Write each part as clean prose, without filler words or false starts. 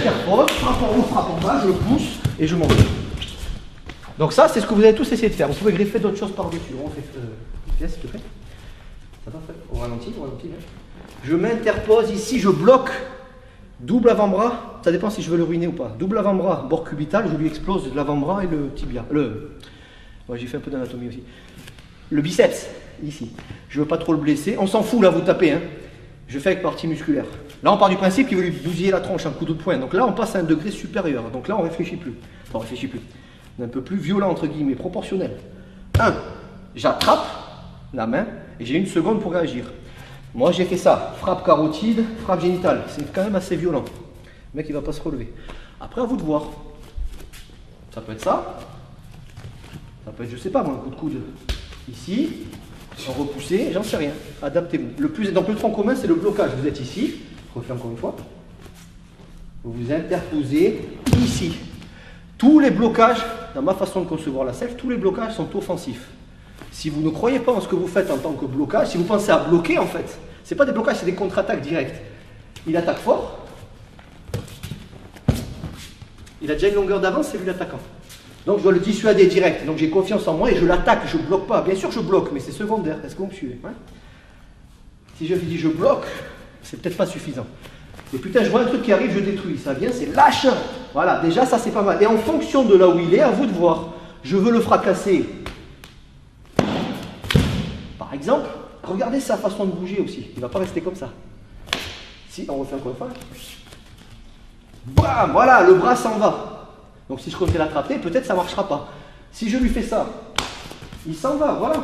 j'interpose, frappe en haut, frappe en bas, je pousse et je monte. Donc ça, c'est ce que vous allez tous essayer de faire. Vous pouvez greffer d'autres choses par-dessus. On fait pièce, s'il te plaît. Ça va, Fred? Au ralenti, hein. Je m'interpose ici, je bloque. Double avant-bras, ça dépend si je veux le ruiner ou pas. Double avant-bras, bord cubital, je lui explose l'avant-bras et le tibia. Ouais, j'ai fait un peu d'anatomie aussi. Le biceps, ici. Je veux pas trop le blesser. On s'en fout là, vous tapez. Hein. Je fais avec partie musculaire. Là, on part du principe qu'il veut lui bousiller la tronche, un coup de poing. Donc là, on passe à un degré supérieur. Donc là, on réfléchit plus. Enfin, on réfléchit plus. On est un peu plus violent, entre guillemets, proportionnel. 1. J'attrape la main et j'ai une seconde pour réagir. Moi, j'ai fait ça. Frappe carotide, frappe génitale. C'est quand même assez violent. Le mec, il va pas se relever. Après, à vous de voir. Ça peut être ça. Ça peut être, je sais pas moi, un coup de coude ici. En repoussé, j'en sais rien. Adaptez-vous. Donc le tronc commun, c'est le blocage. Vous êtes ici. Je refais encore une fois. Vous vous interposez ici. Tous les blocages, dans ma façon de concevoir la self, tous les blocages sont offensifs. Si vous ne croyez pas en ce que vous faites en tant que blocage, si vous pensez à bloquer en fait, ce n'est pas des blocages, c'est des contre-attaques directes. Il attaque fort. Il a déjà une longueur d'avance, c'est lui l'attaquant. Donc je dois le dissuader direct. Donc j'ai confiance en moi et je l'attaque, je ne bloque pas. Bien sûr je bloque, mais c'est secondaire. Est-ce que vous me suivez? Si je lui dis je bloque, c'est peut-être pas suffisant. Et putain, je vois un truc qui arrive, je détruis. Ça vient, c'est lâche. Voilà, déjà ça c'est pas mal. Et en fonction de là où il est, à vous de voir. Je veux le fracasser. Par exemple, regardez sa façon de bouger aussi. Il ne va pas rester comme ça. Si, on refait encore une fois. Bam, voilà, le bras s'en va. Donc si je comptais l'attraper, peut-être ça ne marchera pas. Si je lui fais ça, il s'en va, voilà.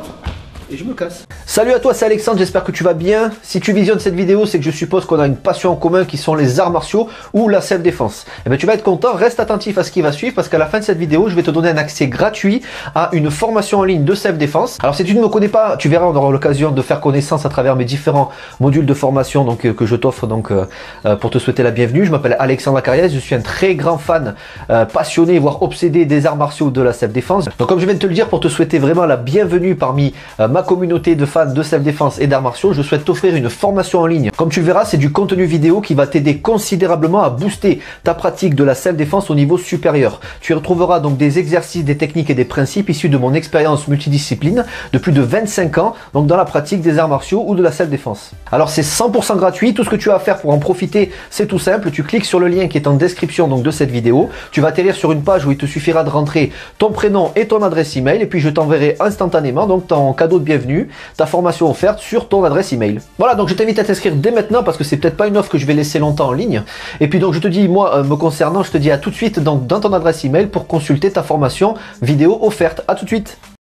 Et je me casse. Salut à toi, c'est Alexandre, j'espère que tu vas bien. Si tu visionnes cette vidéo, c'est que je suppose qu'on a une passion en commun qui sont les arts martiaux ou la self-défense. Et bien tu vas être content, reste attentif à ce qui va suivre parce qu'à la fin de cette vidéo, je vais te donner un accès gratuit à une formation en ligne de self-défense. Alors si tu ne me connais pas, tu verras, on aura l'occasion de faire connaissance à travers mes différents modules de formation que je t'offre pour te souhaiter la bienvenue. Je m'appelle Alexandre Acariès, je suis un très grand fan, passionné, voire obsédé des arts martiaux de la self-défense. Donc comme je viens de te le dire, pour te souhaiter vraiment la bienvenue parmi ma communauté de fans de self-défense et d'arts martiaux, je souhaite t'offrir une formation en ligne. Comme tu le verras, c'est du contenu vidéo qui va t'aider considérablement à booster ta pratique de la self-défense au niveau supérieur. Tu y retrouveras donc des exercices, des techniques et des principes issus de mon expérience multidiscipline de plus de 25 ans, donc dans la pratique des arts martiaux ou de la self-défense. Alors c'est 100% gratuit, tout ce que tu as à faire pour en profiter, c'est tout simple. Tu cliques sur le lien qui est en description donc de cette vidéo, tu vas atterrir sur une page où il te suffira de rentrer ton prénom et ton adresse email et puis je t'enverrai instantanément donc ton cadeau de bienvenue, ta formation offerte sur ton adresse email. Voilà, donc je t'invite à t'inscrire dès maintenant parce que c'est peut-être pas une offre que je vais laisser longtemps en ligne. Et puis donc je te dis, moi me concernant, je te dis à tout de suite donc dans ton adresse email pour consulter ta formation vidéo offerte. À tout de suite.